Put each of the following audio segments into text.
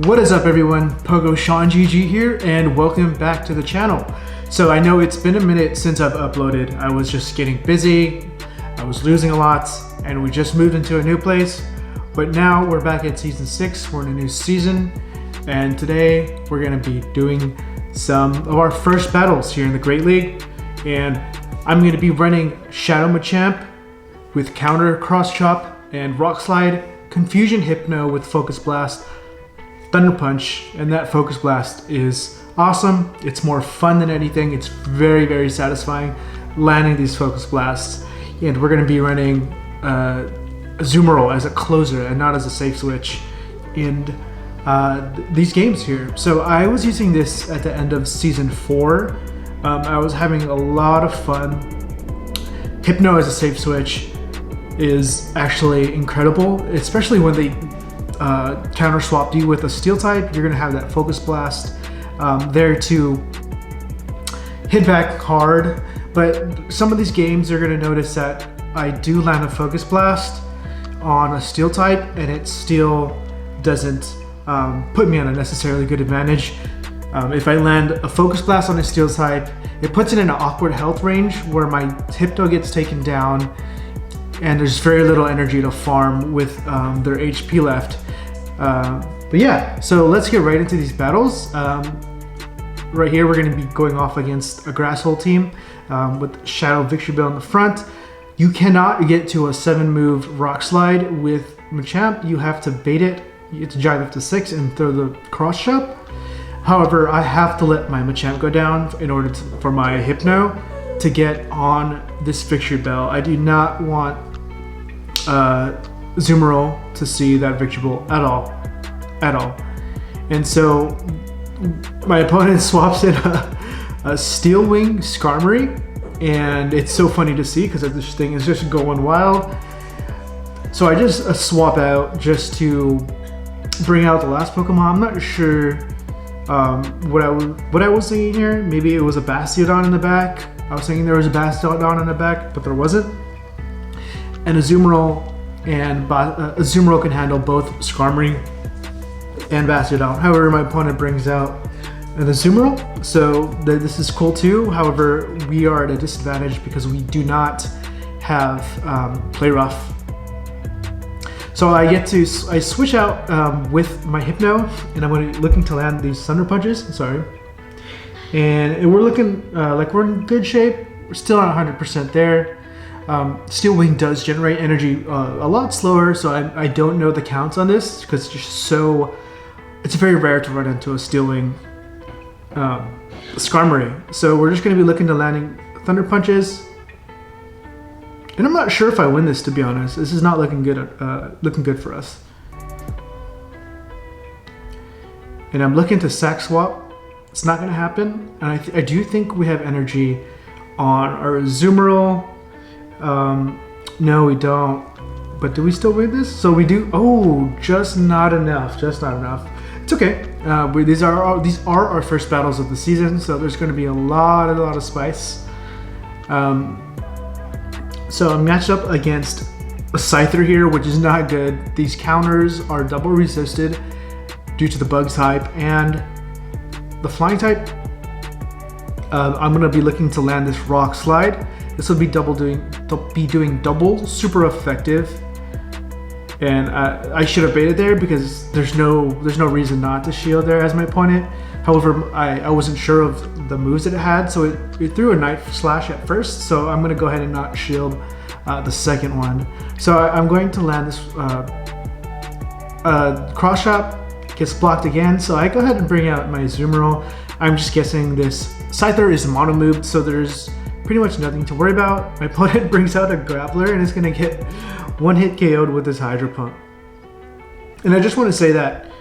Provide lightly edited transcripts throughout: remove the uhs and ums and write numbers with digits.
What is up everyone, Pogo Sean GG here and welcome back to the channel. So I know it's been a minute since I've uploaded. I was just getting busy, I was losing a lot, and we just moved into a new place. But now we're back at season 6, we're in a new season, and today we're gonna be doing some of our first battles here in the Great League. And I'm gonna be running Shadow Machamp with Counter Cross Chop and Rock Slide, Confusion Hypno with Focus Blast, Thunder Punch, and that Focus Blast is awesome. It's more fun than anything. It's very satisfying landing these Focus Blasts. And we're going to be running Azumarill as a closer and not as a safe switch in these games here. So I was using this at the end of season 4. I was having a lot of fun. Hypno as a safe switch is actually incredible, especially when they counter swapped you with a steel type. You're gonna have that Focus Blast there to hit back hard. But some of these games you're gonna notice that I do land a Focus Blast on a steel type and it still doesn't put me on a necessarily good advantage. If I land a Focus Blast on a steel type, it puts it in an awkward health range where my Hypno gets taken down and there's very little energy to farm with their HP left. But yeah, so let's get right into these battles. Right here, we're going to be going off against a Grass Hole team with Shadow Victory Bell in the front. You cannot get to a 7-move Rock Slide with Machamp. You have to bait it. You have to jive up to 6 and throw the Cross Chop. However, I have to let my Machamp go down in order for my Hypno to get on this Victory Bell. I do not want Azumarill to see that Victory Bell at all. And so my opponent swaps in a Steel Wing Skarmory, and it's so funny to see because this thing is just going wild. So I just swap out just to bring out the last Pokemon. I'm not sure what I was thinking here. Maybe it was a Bastiodon in the back. I was thinking there was a Bastiodon in the back, but there wasn't. And Azumarill can handle both Skarmory and Bastiodon. However, my opponent brings out an Azumarill, so this is cool too. However, we are at a disadvantage because we do not have Play Rough. So I switch out with my Hypno, and I'm looking to land these Thunder Punches. Sorry. And we're looking like we're in good shape. We're still not 100% there. Steel Wing does generate energy a lot slower, so I don't know the counts on this because it's just so. It's very rare to run into a Steel Wing Skarmory. So we're just going to be looking to landing Thunder Punches. And I'm not sure if I win this, to be honest. This is not looking good for us. And I'm looking to sack swap. It's not going to happen. And I do think we have energy on our Azumarill. No, we don't. But do we still win this? So we do. Oh, just not enough. Just not enough. It's okay. These are our first battles of the season, so there's going to be a lot of spice. So I'm matched up against a Scyther here, which is not good. These counters are double resisted due to the bug type and the flying type. I'm going to be looking to land this Rock Slide. This will be doing double super effective, and I should have baited there because there's no reason not to shield there as my opponent. However, I wasn't sure of the moves that it had, so it threw a Knife Slash at first. So I'm going to go ahead and not shield the second one. So I'm going to land this Cross Chop. Gets blocked again, so I go ahead and bring out my Azumarill. I'm just guessing this Scyther is mono moved, so there's pretty much nothing to worry about. My opponent brings out a Grappler and is going to get one hit KO'd with his Hydro Pump. And I just want to say that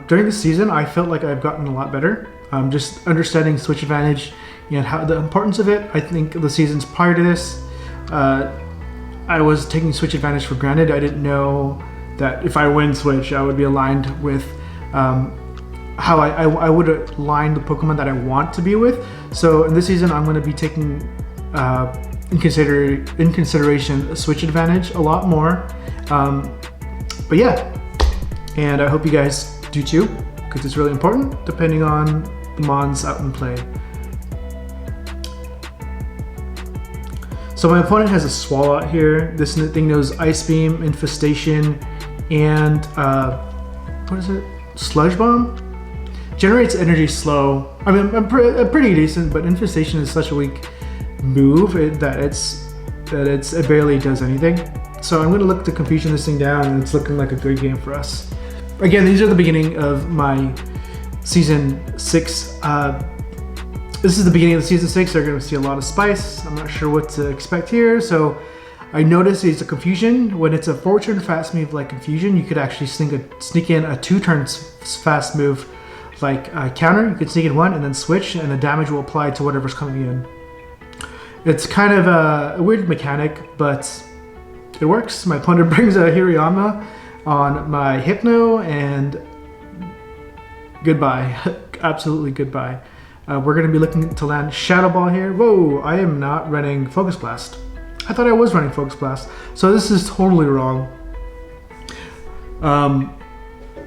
during the season, I felt like I've gotten a lot better. Just understanding switch advantage and how the importance of it. I think the seasons prior to this, I was taking switch advantage for granted. I didn't know that if I win switch, I would be aligned with how I would align the Pokemon that I want to be with. So in this season, I'm going to be taking in consideration a switch advantage a lot more. But yeah, and I hope you guys do 2, because it's really important depending on the mons out in play. So my opponent has a Swallow out here. This thing knows Ice Beam, Infestation, and what is it? Sludge Bomb? Generates energy slow. I mean, I'm pretty decent, but Infestation is such a weak move that it barely does anything. So I'm gonna look to Confusion this thing down, and it's looking like a good game for us. Again, these are the beginning of my Season 6. This is the beginning of the Season 6, so you're gonna see a lot of spice. I'm not sure what to expect here, so I noticed it's a Confusion. When it's a 4-turn fast move like Confusion, you could actually sneak in a 2-turn fast move like Counter. You could sneak in 1 and then switch, and the damage will apply to whatever's coming in. It's kind of a weird mechanic, but it works. My opponent brings a Hirayama on my Hypno, and goodbye. Absolutely goodbye. We're going to be looking to land Shadow Ball here. Whoa, I am not running Focus Blast. I thought I was running Focus Blast, so this is totally wrong.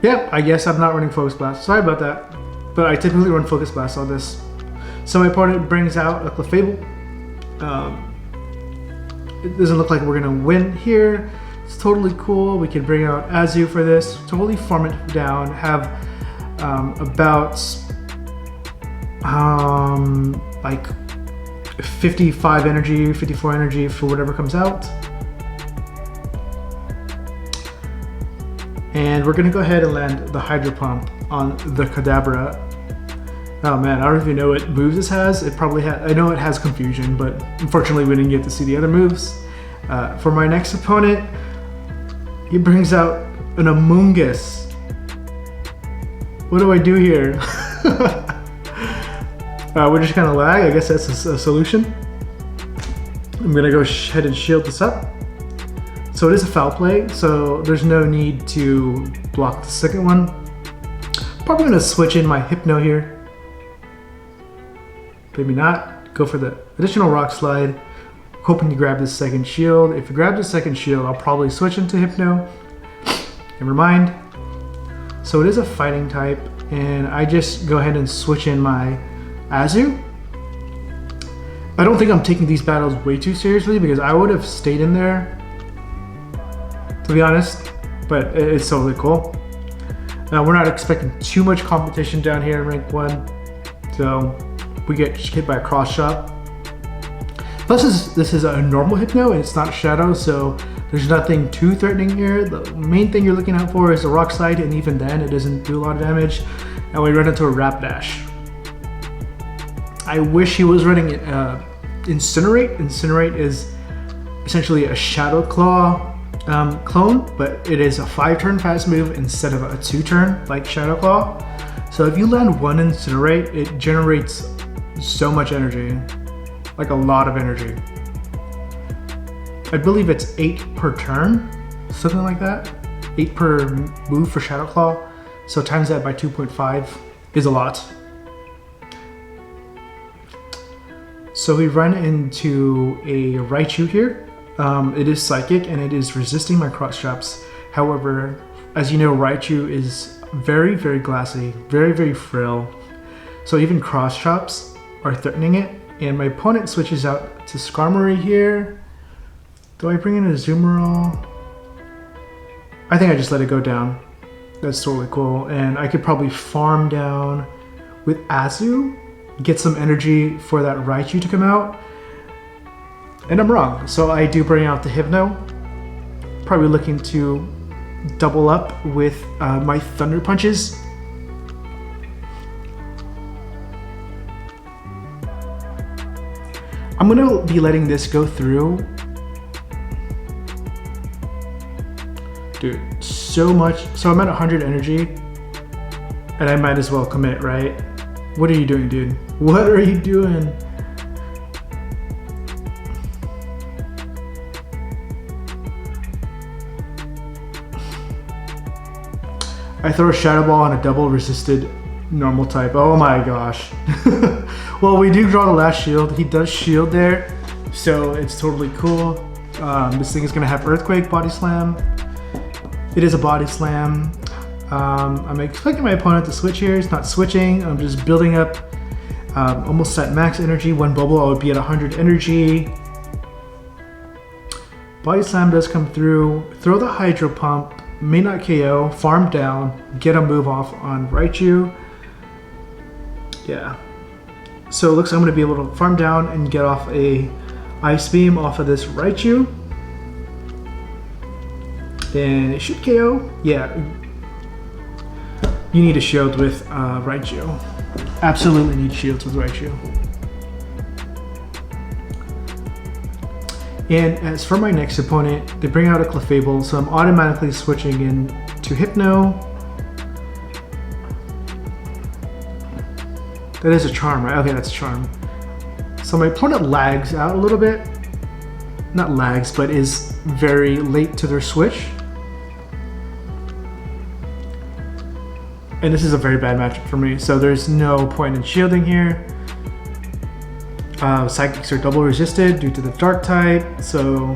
Yeah, I guess I'm not running Focus Blast. Sorry about that, but I typically run Focus Blast on this. So my opponent brings out a Clefable. It doesn't look like we're going to win here. It's totally cool. We can bring out Azu for this. Totally farm it down. Have about like 55 energy, 54 energy for whatever comes out. And we're gonna go ahead and land the Hydro Pump on the Kadabra. Oh man, I don't even know what moves this has. It probably has, I know it has Confusion, but unfortunately we didn't get to see the other moves. For my next opponent, he brings out an Amoonguss. What do I do here? We're just gonna lag. I guess that's a solution. I'm gonna go ahead and shield this up. So it is a foul play, so there's no need to block the second one. Probably gonna switch in my Hypno here. Maybe not. Go for the additional Rock Slide, hoping to grab this second shield. If you grab the second shield, I'll probably switch into Hypno. Never mind. So it is a fighting type, and I just go ahead and switch in my Azu. I don't think I'm taking these battles way too seriously, because I would have stayed in there, to be honest, but it's totally cool. We're not expecting too much competition down here in rank 1, so we get hit by a cross shot. Plus this is a normal Hypno and it's not Shadow, so there's nothing too threatening here. The main thing you're looking out for is a Rock Slide, and even then it doesn't do a lot of damage, and we run into a Rapidash. I wish he was running Incinerate. Incinerate is essentially a Shadow Claw clone, but it is a 5-turn fast move instead of a 2-turn like Shadow Claw. So if you land 1 Incinerate, it generates so much energy, like a lot of energy. I believe it's 8 per turn, something like that. 8 per move for Shadow Claw. So times that by 2.5 is a lot. So we run into a Raichu here. It is Psychic and it is resisting my cross traps. However, as you know, Raichu is very, very glassy, very, very frail. So even cross traps are threatening it. And my opponent switches out to Skarmory here. Do I bring in a Azumarill? I think I just let it go down. That's totally cool. And I could probably farm down with Azu, get some energy for that Raichu to come out. And I'm wrong. So I do bring out the Hypno. Probably looking to double up with my Thunder Punches. I'm gonna be letting this go through. Dude, so much. So I'm at 100 energy and I might as well commit, right? What are you doing, dude? What are you doing? I throw a Shadow Ball on a double resisted normal type. Oh my gosh. Well, we do draw the last shield. He does shield there, so it's totally cool. This thing is gonna have Earthquake, Body Slam. It is a Body Slam. I'm expecting my opponent to switch here. He's not switching. I'm just building up almost at max energy. One bubble, I would be at 100 energy. Body Slam does come through. Throw the Hydro Pump. May not KO. Farm down. Get a move off on Raichu. Yeah. So it looks like I'm going to be able to farm down and get off a Ice Beam off of this Raichu. And it should KO. Yeah. You need a shield with Raichu. Absolutely need shields with Raichu. And as for my next opponent, they bring out a Clefable, so I'm automatically switching in to Hypno. That is a Charm, right? Okay, that's a Charm. So my opponent lags out a little bit. Not lags, but is very late to their switch. And this is a very bad matchup for me, so there's no point in shielding here. Psychics are double resisted due to the Dark type, so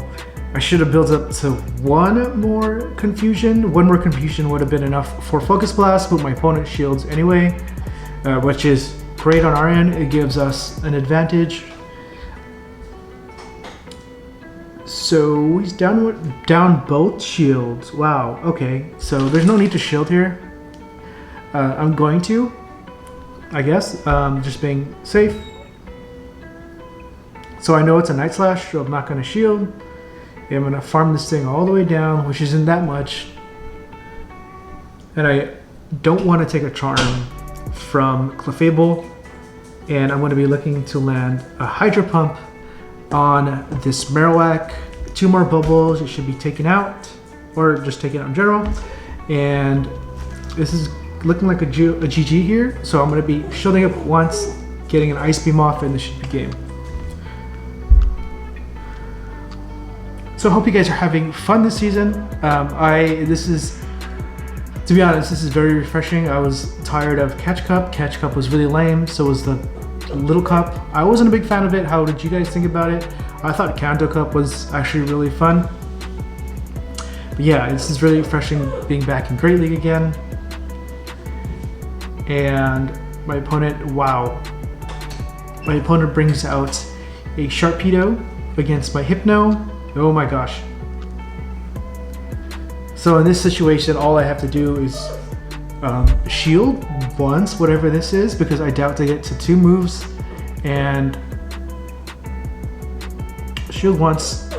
I should have built up to one more Confusion. One more Confusion would have been enough for Focus Blast, but my opponent shields anyway, which is great on our end. It gives us an advantage. So he's down both shields. Wow, okay, so there's no need to shield here. I'm going to, I guess, just being safe. So I know it's a Night Slash, so I'm not going to shield. I'm going to farm this thing all the way down, which isn't that much. And I don't want to take a Charm from Clefable. And I'm going to be looking to land a Hydro Pump on this Marowak. 2 more bubbles, it should be taken out, or just taken out in general. And this is looking like a GG here. So I'm going to be shielding up once, getting an Ice Beam off, and this should be game. So I hope you guys are having fun this season. To be honest, this is very refreshing. I was tired of Catch Cup. Catch Cup was really lame, so was the Little Cup. I wasn't a big fan of it. How did you guys think about it? I thought Kanto Cup was actually really fun. But yeah, this is really refreshing being back in Great League again. And my opponent, wow. My opponent brings out a Sharpedo against my Hypno. Oh my gosh. So in this situation, all I have to do is shield once, whatever this is, because I doubt to get to 2 moves, and shield once.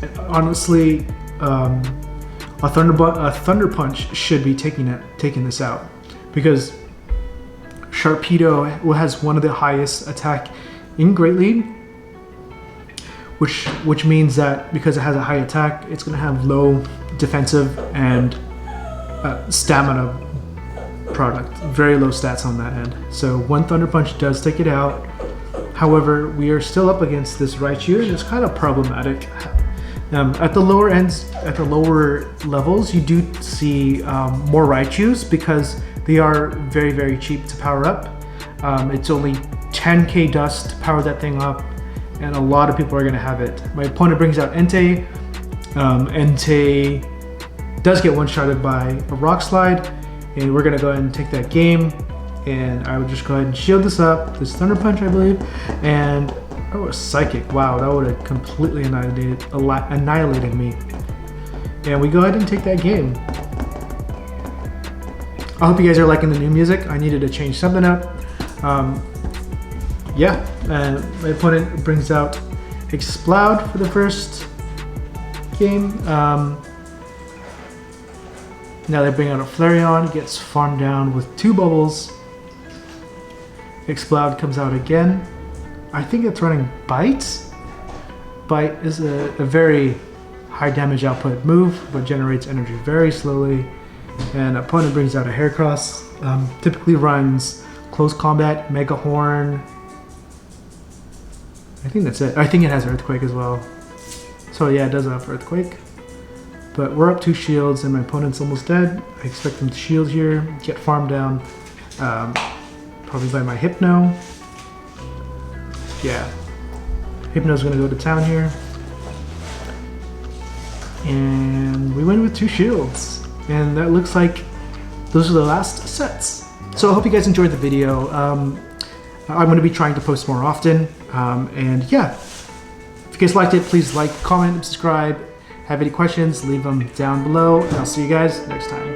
And honestly, a Thunder Punch should be taking this out, because Sharpedo has one of the highest attack in Great League. Which means that because it has a high attack, it's going to have low defensive and stamina product. Very low stats on that end. So 1 Thunder Punch does take it out. However, we are still up against this Raichu, and it's kind of problematic. At the lower ends, at the lower levels, you do see more Raichus because they are very, very cheap to power up. It's only 10k dust to power that thing up, and a lot of people are going to have it. My opponent brings out Entei. Entei does get one-shotted by a Rock Slide, and we're going to go ahead and take that game. And I would just go ahead and shield this up, this Thunder Punch, I believe, and oh, a Psychic. Wow, that would have completely annihilated me. And we go ahead and take that game. I hope you guys are liking the new music. I needed to change something up. Yeah, and my opponent brings out Exploud for the first game. Now they bring out a Flareon, gets farmed down with 2 bubbles. Exploud comes out again. I think it's running Bite. Bite is a very high damage output move, but generates energy very slowly. And opponent brings out a Heracross. Typically runs Close Combat, Mega Horn. I think that's it. I think it has Earthquake as well. So yeah, it does have Earthquake. But we're up 2 shields and my opponent's almost dead. I expect him to shield here, get farmed down, probably by my Hypno. Yeah, Hypno's gonna go to town here. And we win with 2 shields. And that looks like those are the last sets. So I hope you guys enjoyed the video. I'm going to be trying to post more often. And yeah, if you guys liked it, please like, comment, and subscribe. Have any questions, leave them down below. And I'll see you guys next time.